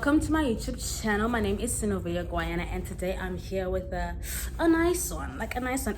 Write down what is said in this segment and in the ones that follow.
welcome to my YouTube channel. My name is Synovia Guayana, and today I'm here with a nice one,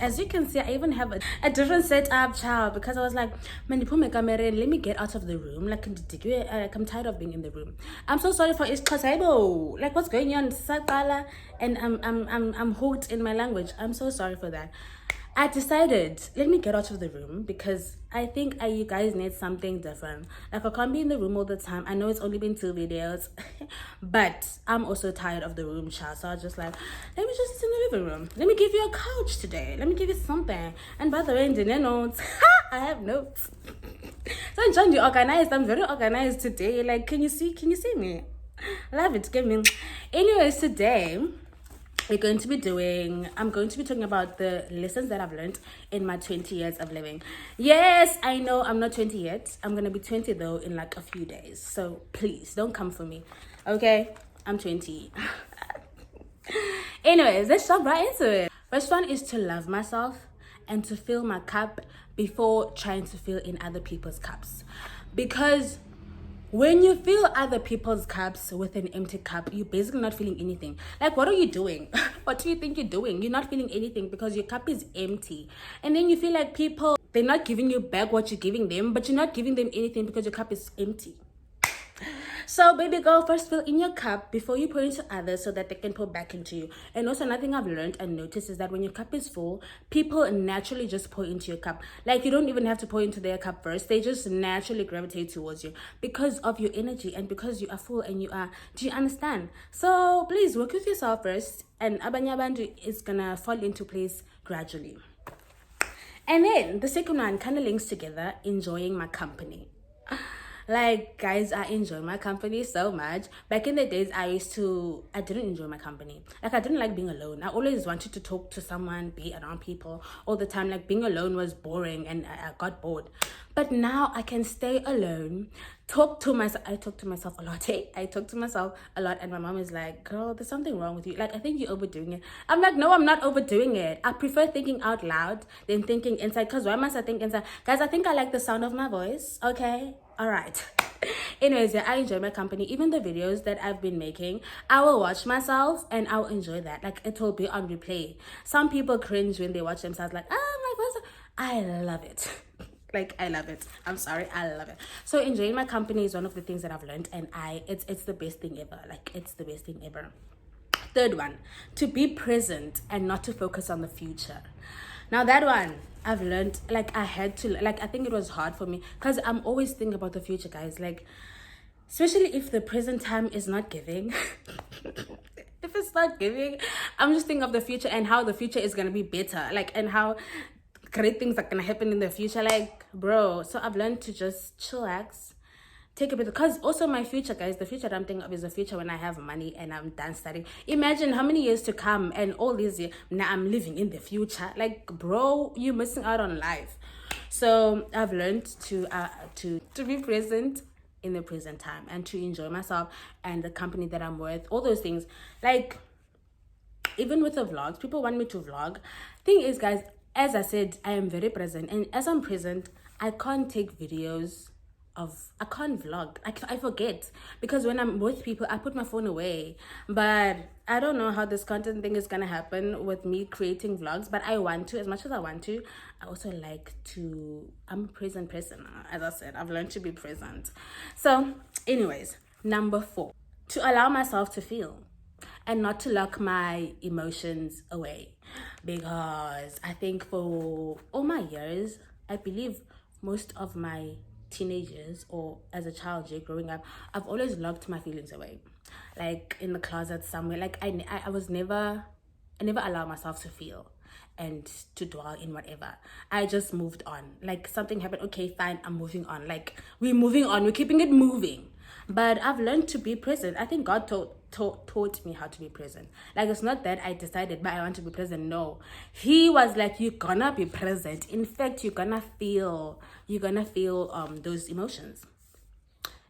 As you can see, I even have a different setup, child, because I was like, man, let me get out of the room. I'm tired of being in the room. I'm so sorry for Iskasaibo. Like, what's going on? And I'm hooked in my language. I'm so sorry for that. I decided, let me get out of the room because I think you guys need something different. Like, I can't be in the room all the time. I know it's only been 2 videos, but I'm also tired of the room, child. So I was just like, let me just sit in the living room. Let me give you a couch today. Let me give you something. And by the way, in the notes, I have notes. So I'm trying to organize. I'm very organized today. Like, can you see me? Love it. Give me. Anyways, today I'm going to be talking about the lessons that I've learned in my 20 years of living. Yes, I know I'm not 20 yet. I'm going to be 20 though in like a few days. So please don't come for me. Okay? I'm 20. Anyways, let's jump right into it. First one is to love myself and to fill my cup before trying to fill in other people's cups. Because when you fill other people's cups with an empty cup, you're basically not feeling anything. Like, what are you doing? What do you think you're doing? You're not feeling anything because your cup is empty. And then you feel like people, they're not giving you back what you're giving them, but you're not giving them anything because your cup is empty. So, baby girl, first fill in your cup before you pour into others so that they can pour back into you. And also, another thing I've learned and noticed is that when your cup is full, people naturally just pour into your cup. Like, you don't even have to pour into their cup first. They just naturally gravitate towards you because of your energy and because you are full and you are. Do you understand? So, please work with yourself first, and Abanyabandu is gonna fall into place gradually. And then the second one kind of links together, enjoying my company. Like, guys, I enjoy my company so much. Back in the days, I didn't enjoy my company. Like, I didn't like being alone. I always wanted to talk to someone, be around people all the time. Like, being alone was boring and I got bored. But now I can stay alone, talk to myself. I talk to myself a lot. Hey, I talk to myself a lot. And my mom is like, girl, there's something wrong with you. Like, I think you're overdoing it. I'm like, no, I'm not overdoing it. I prefer thinking out loud than thinking inside. Because why must I think inside? Guys, I think I like the sound of my voice. Okay? All right. Anyways, yeah, I enjoy my company. Even the videos that I've been making, I will watch myself and I'll enjoy that. Like, it will be on replay. Some people cringe when they watch themselves, like, oh, my voice. I love it. Like, I love it. I'm sorry, I love it. So enjoying my company is one of the things that I've learned, and it's the best thing ever. Like, it's the best thing ever. Third one, to be present and not to focus on the future. Now, that one I've learned, like, I had to, like, I think it was hard for me because I'm always thinking about the future, guys. Like, especially if the present time is not giving. If it's not giving, I'm just thinking of the future and how the future is going to be better. Like, and how great things are going to happen in the future. Like, bro, so I've learned to just chillax. Take a bit, because also my future, guys, the future that I'm thinking of is the future when I have money and I'm done studying. Imagine how many years to come and all these years now I'm living in the future. Like, bro, you're missing out on life. So I've learned to be present in the present time and to enjoy myself and the company that I'm with, all those things. Like, even with the vlogs, people want me to vlog. Thing is, guys, as I said, I am very present, and as I'm present, I can't take videos I can't vlog. I forget, because when I'm with people, I put my phone away. But I don't know how this content thing is gonna happen with me creating vlogs, but I want to. As much as I want to, I also like to. I'm a present person. As I said, I've learned to be present. So anyways, number 4, to allow myself to feel and not to lock my emotions away. Because I think for all my years, I believe most of my teenagers or as a child growing up, I've always locked my feelings away, like in the closet somewhere. Like, I never allow myself to feel and to dwell in whatever. I just moved on. Like, something happened, okay, fine, I'm moving on. Like, we're moving on, we're keeping it moving. But I've learned to be present. I think God taught me how to be present. Like, it's not that I decided, but I want to be present. No, He was like, you're gonna be present. In fact, you're gonna feel those emotions.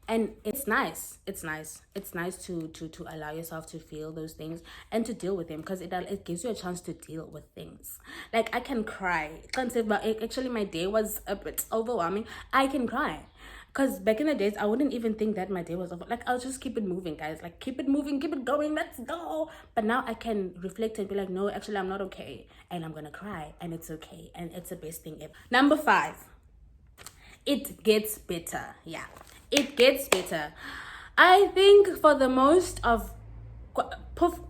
And it's nice to allow yourself to feel those things and to deal with them, because it gives you a chance to deal with things. Like, I can cry. Can't say, but actually my day was a bit overwhelming. I can cry. Because back in the days, I wouldn't even think that my day was over. Like, I'll just keep it moving, guys. Like, keep it moving, keep it going, let's go. But now I can reflect and be like, no, actually, I'm not okay. And I'm gonna cry, and it's okay. And it's the best thing ever. Number 5, it gets better. Yeah, it gets better. I think for the most of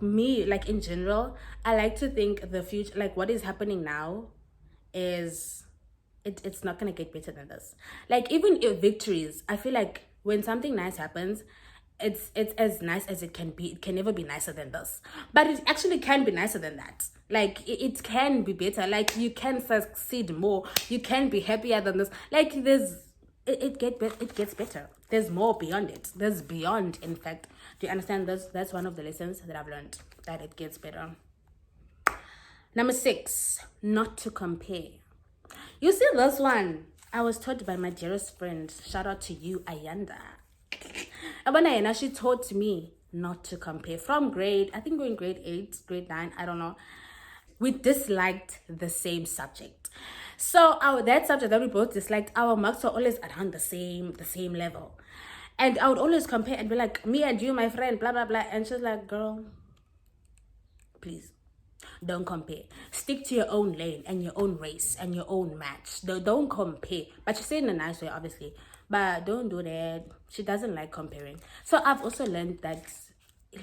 me, like in general, I like to think the future, like what is happening now is it's not gonna get better than this. Like even if victories, I feel like when something nice happens, it's as nice as it can be. It can never be nicer than this, but it actually can be nicer than that. Like it can be better. Like you can succeed more, you can be happier than this. Like it gets better. There's more beyond it. There's beyond, in fact. Do you understand? That's one of the lessons that I've learned, that it gets better. Number 6, not to compare. You see this one, I was taught by my dearest friend. Shout out to you, Ayanda. Abana, she taught me not to compare. From grade, I think we're in grade 8, grade 9, I don't know. We disliked the same subject. So that subject that we both disliked, our marks were always around the same level. And I would always compare and be like, me and you, my friend, blah, blah, blah. And she's like, girl, please, don't compare. Stick to your own lane and your own race and your own match. Don't compare. But she said in a nice way, obviously. But don't do that. She doesn't like comparing. So I've also learned that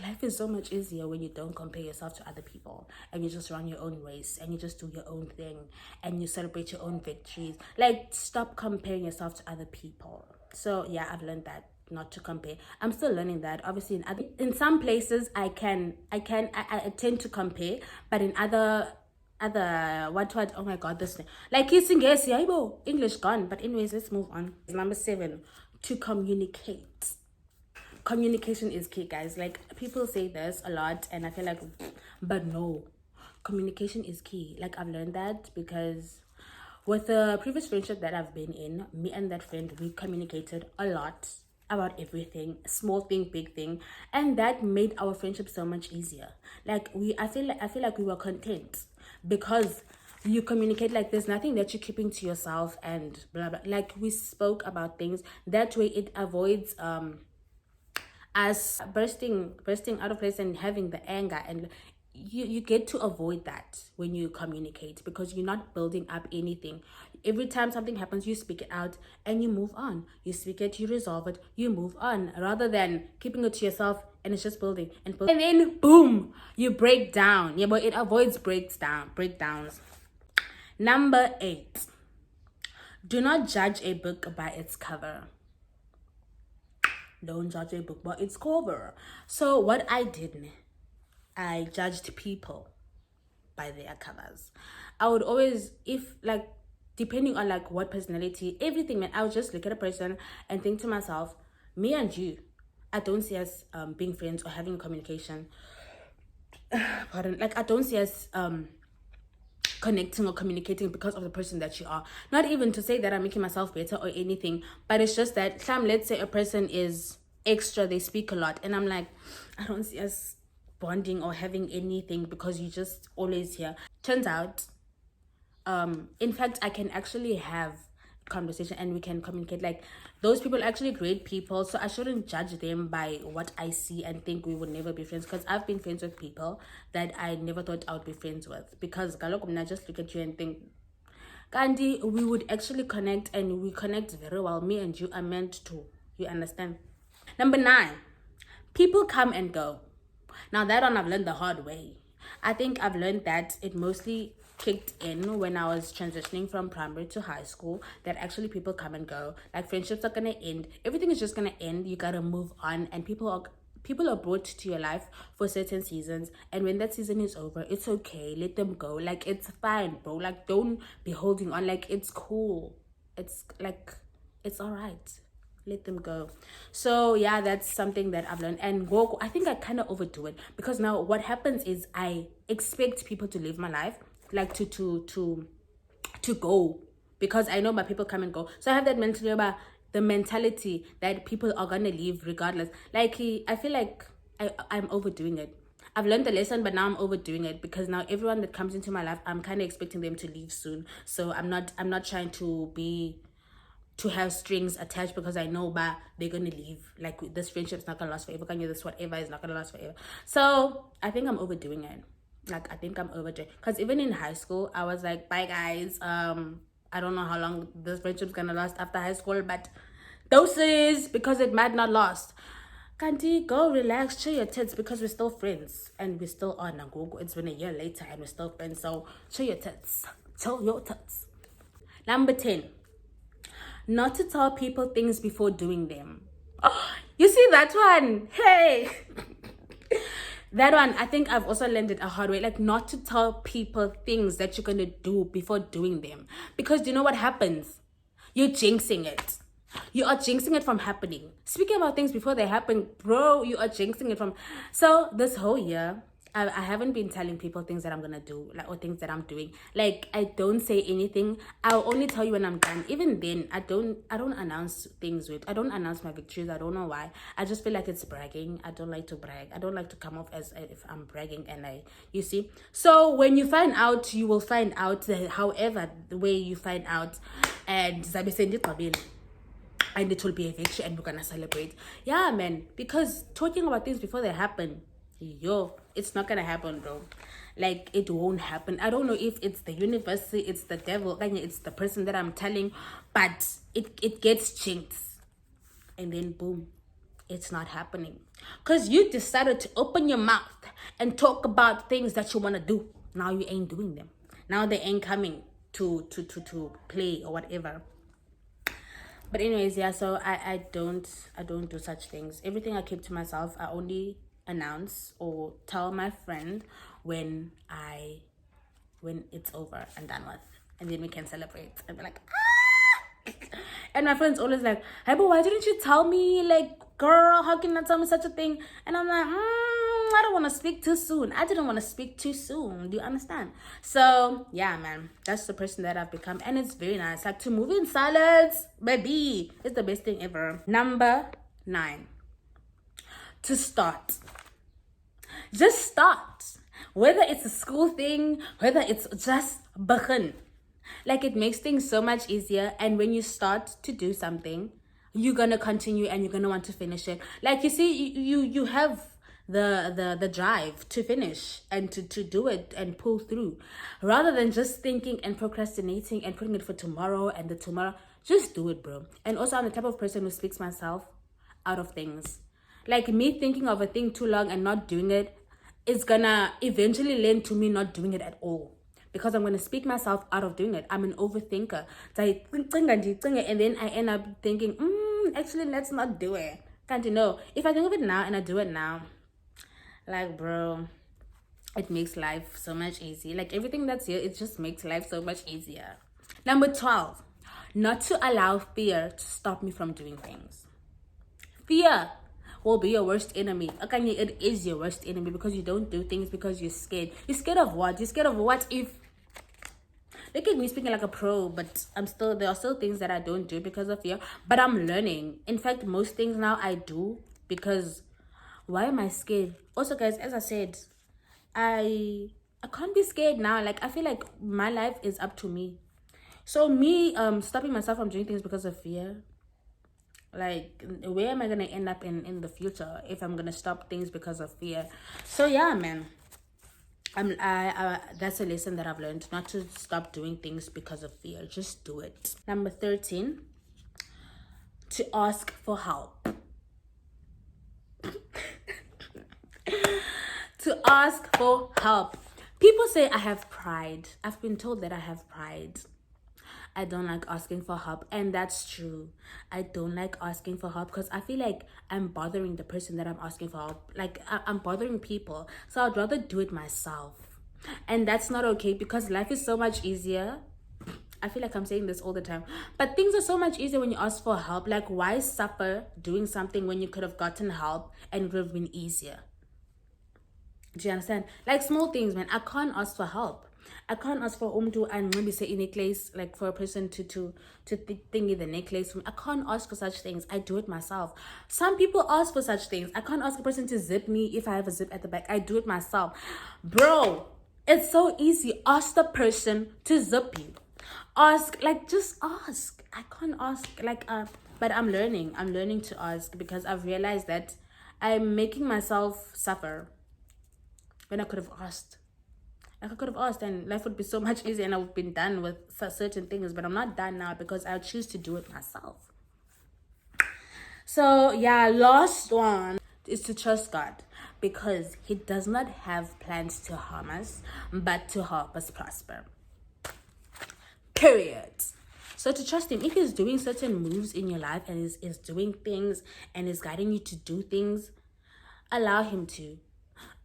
life is so much easier when you don't compare yourself to other people and you just run your own race and you just do your own thing and you celebrate your own victories. Like, stop comparing yourself to other people. So yeah, I've learned that, not to compare. I'm still learning that. Obviously in some places I tend to compare, but in other what oh my god, this thing, like yes, English gone. But anyways, let's move on. Number 7, to communicate. Communication is key, guys. Like, people say this a lot and I feel like, but no, communication is key. Like, I've learned that because with the previous friendship that I've been in, me and that friend, we communicated a lot about everything, small thing, big thing, and that made our friendship so much easier. Like, I feel like we were content because you communicate. Like, there's nothing that you're keeping to yourself and blah blah. Like, we spoke about things that way. It avoids us bursting out of place and having the anger, and you get to avoid that when you communicate, because you're not building up anything. Every time something happens, you speak it out and you move on. You speak it, you resolve it, you move on, rather than keeping it to yourself and it's just building and building, and then boom, you break down. Yeah, but it avoids breakdowns. Number 8, do not judge a book by its cover. Don't judge a book by its cover. So what I did, I judged people by their covers. I would always, if like, depending on like what personality, everything, man, I would just look at a person and think to myself, me and you, I don't see us being friends or having communication. Pardon, like, I don't see us connecting or communicating because of the person that you are. Not even to say that I'm making myself better or anything, but it's just that let's say a person is extra, they speak a lot, and I'm like, I don't see us bonding or having anything because you just always here. Turns out, in fact, I can actually have conversation and we can communicate. Like, those people are actually great people, so I shouldn't judge them by what I see and think we would never be friends, because I've been friends with people that I never thought I would be friends with, because I just look at you and think, Gandhi, we would actually connect, and we connect very well. Me and you are meant to, you understand? Number 9, people come and go. Now that one I've learned the hard way. I think I've learned that it mostly kicked in when I was transitioning from primary to high school, that actually people come and go. Like, friendships are gonna end, everything is just gonna end, you gotta move on, and people are brought to your life for certain seasons, and when that season is over, it's okay, let them go. Like, it's fine, bro. Like, don't be holding on. Like, it's cool, it's like, it's all right, let them go. So yeah, that's something that I've learned. And go, I think I kind of overdo it, because now what happens is I expect people to live my life, like to go, because I know my people come and go. So I have that mentality about the mentality that people are gonna leave regardless. Like, I feel like I'm overdoing it. I've learned the lesson, but now I'm overdoing it, because now everyone that comes into my life, I'm kind of expecting them to leave soon. So I'm not trying to be to have strings attached because I know but they're gonna leave. Like this friendship's not gonna last forever. Can you this whatever is not gonna last forever. So I think I'm overdoing it. Like I think I'm overdoing, because even in high school I was like, bye guys. I don't know how long this friendship's gonna last after high school, but doses, because it might not last. Kanti, go relax, chill your tits, because we're still friends and we still are Nagogo. It's been a year later and we're still friends, so chill your tits. Chill your tits. Number 10. Not to tell people things before doing them. Oh, you see that one? Hey! That one, I think I've also learned it a hard way. Like, not to tell people things that you're going to do before doing them. Because do you know what happens? You're jinxing it. You are jinxing it from happening. Speaking about things before they happen, bro, you are jinxing it from... So, this whole year, I haven't been telling people things that I'm gonna do, like, or things that I'm doing. Like, I don't say anything. I'll only tell you when I'm done. Even then, I don't announce things with... I don't announce my victories. I don't know why. I just feel like it's bragging. I don't like to brag. I don't like to come off as if I'm bragging, and you see. So, when you find out, you will find out, however the way you find out, and Zabi send it and it will be a victory and we're gonna celebrate. Yeah, man, because talking about things before they happen, it's not gonna happen, bro. Like, it won't happen. I don't know if it's the universe, it's the devil, it's the person that I'm telling, but it gets jinxed, and then boom, it's not happening, because you decided to open your mouth and talk about things that you want to do. Now you ain't doing them. Now they ain't coming to play or whatever. But anyways, yeah, so I don't do such things. Everything I keep to myself. I only announce or tell my friend when it's over and done with, and then we can celebrate and be like, ah! And my friend's always like, hey, but why didn't you tell me? Like, girl, how can you not tell me such a thing? And I'm like, I don't want to speak too soon. I didn't want to speak too soon. Do you understand? So yeah, man, that's the person that I've become, and it's very nice. Like, to move in silence, baby, it's the best thing ever. Number 9. To start. Just start. Whether it's a school thing, whether it's just begin. Like, it makes things so much easier, and when you start to do something, you're gonna continue and you're gonna want to finish it. Like, you see, you have the drive to finish and to do it and pull through, rather than just thinking and procrastinating and putting it for tomorrow and the tomorrow. Just do it, bro. And also, I'm the type of person who speaks myself out of things. Like, me thinking of a thing too long and not doing it is gonna eventually lead to me not doing it at all, because I'm gonna speak myself out of doing it. I'm an overthinker, and then I end up thinking, actually, let's not do it. Can't you know? If I think of it now and I do it now, like, bro, it makes life so much easier. Like, everything that's here, it just makes life so much easier. Number 12, not to allow fear to stop me from doing things. Fear will be your worst enemy. Okay, it is your worst enemy, because you don't do things because you're scared. You're scared of what? You're scared of what if... Look at me speaking like a pro, but there are still things that I don't do because of fear, but I'm learning. In fact, most things now I do because... Why am I scared? Also, guys, as I said, I can't be scared now. Like, I feel like my life is up to me. So me stopping myself from doing things because of fear, like, where am I gonna end up in the future if I'm gonna stop things because of fear? So yeah, man, that's a lesson that I've learned, not to stop doing things because of fear. Just do it. Number 13, to ask for help. To ask for help. People say I have pride. I've been told that I have pride. I don't like asking for help, and that's true. I don't like asking for help because I feel like I'm bothering the person that I'm asking for help. Like, I'm bothering people, so I'd rather do it myself, and that's not okay, because life is so much easier. I feel like I'm saying this all the time, but things are so much easier when you ask for help. Like, why suffer doing something when you could have gotten help and it would have been easier? Do you understand? Like, small things, man. I can't ask for help. I can't ask for umdu and maybe say a necklace, like for a person to thingy the necklace. I can't ask for such things. I do it myself. Some people ask for such things. I can't ask a person to zip me if I have a zip at the back. I do it myself. Bro, it's so easy. Ask the person to zip you. Ask, like, just ask. I can't ask, like, but I'm learning to ask, because I've realized that I'm making myself suffer when I could have asked. Like, I could have asked and life would be so much easier and I would have been done with certain things, but I'm not done now because I choose to do it myself. So yeah, last one is to trust God, because he does not have plans to harm us, but to help us prosper. Period. So to trust him, if he's doing certain moves in your life and is doing things and is guiding you to do things, allow him to.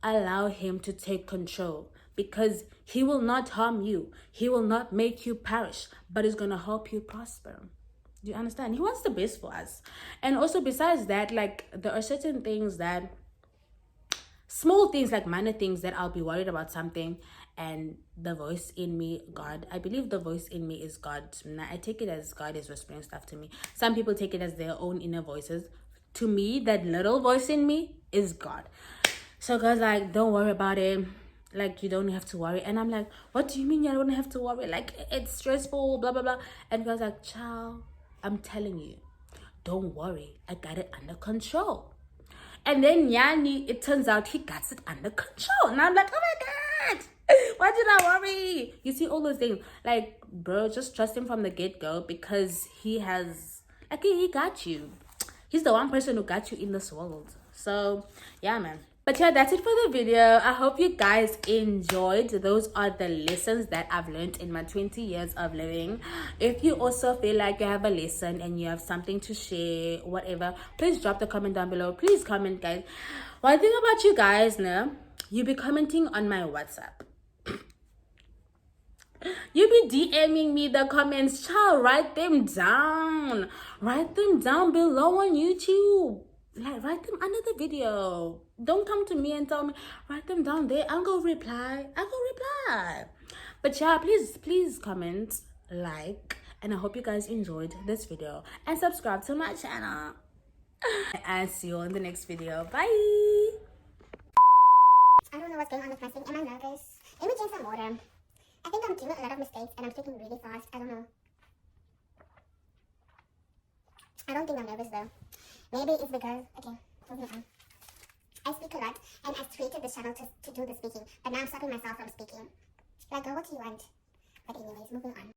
Allow him to take control, because he will not harm you. He will not make you perish, but he's going to help you prosper. Do you understand? He wants the best for us. And also besides that, like, there are certain things that, small things, like minor things, that I'll be worried about something, and the voice in me, God, I believe the voice in me is God. I take it as God is whispering stuff to me. Some people take it as their own inner voices. To me, that little voice in me is God. So God's like, don't worry about it. Like, you don't have to worry. And I'm like, what do you mean you don't have to worry? Like, it's stressful, blah, blah, blah. And God's like, child, I'm telling you, don't worry. I got it under control. And then Yani, it turns out he got it under control. And I'm like, oh my God, why did I worry? You see, all those things. Like, bro, just trust him from the get-go, because he has, like, he got you. He's the one person who got you in this world. So, yeah, man. But yeah, that's it for the video. I hope you guys enjoyed. Those are the lessons that I've learned in my 20 years of living. If you also feel like you have a lesson and you have something to share, whatever, please drop the comment down below. Please comment, guys. One thing about you guys, no, you be commenting on my WhatsApp. You be DMing me the comments. Child, write them down. Write them down below on YouTube. Like, write them under the video. Don't come to me and tell me. Write them down there. I'll go reply. But yeah, please comment, like, and I hope you guys enjoyed this video, and subscribe to my channel. And see you in the next video. Bye. I don't know what's going on with my thing. Am I nervous? Let me drink some water. I think I'm doing a lot of mistakes and I'm speaking really fast. I don't know. I don't think I'm nervous though. Maybe it's because, okay, moving on. I speak a lot and I created this channel to do the speaking, but now I'm stopping myself from speaking. Like, girl, what do you want? But anyways, moving on.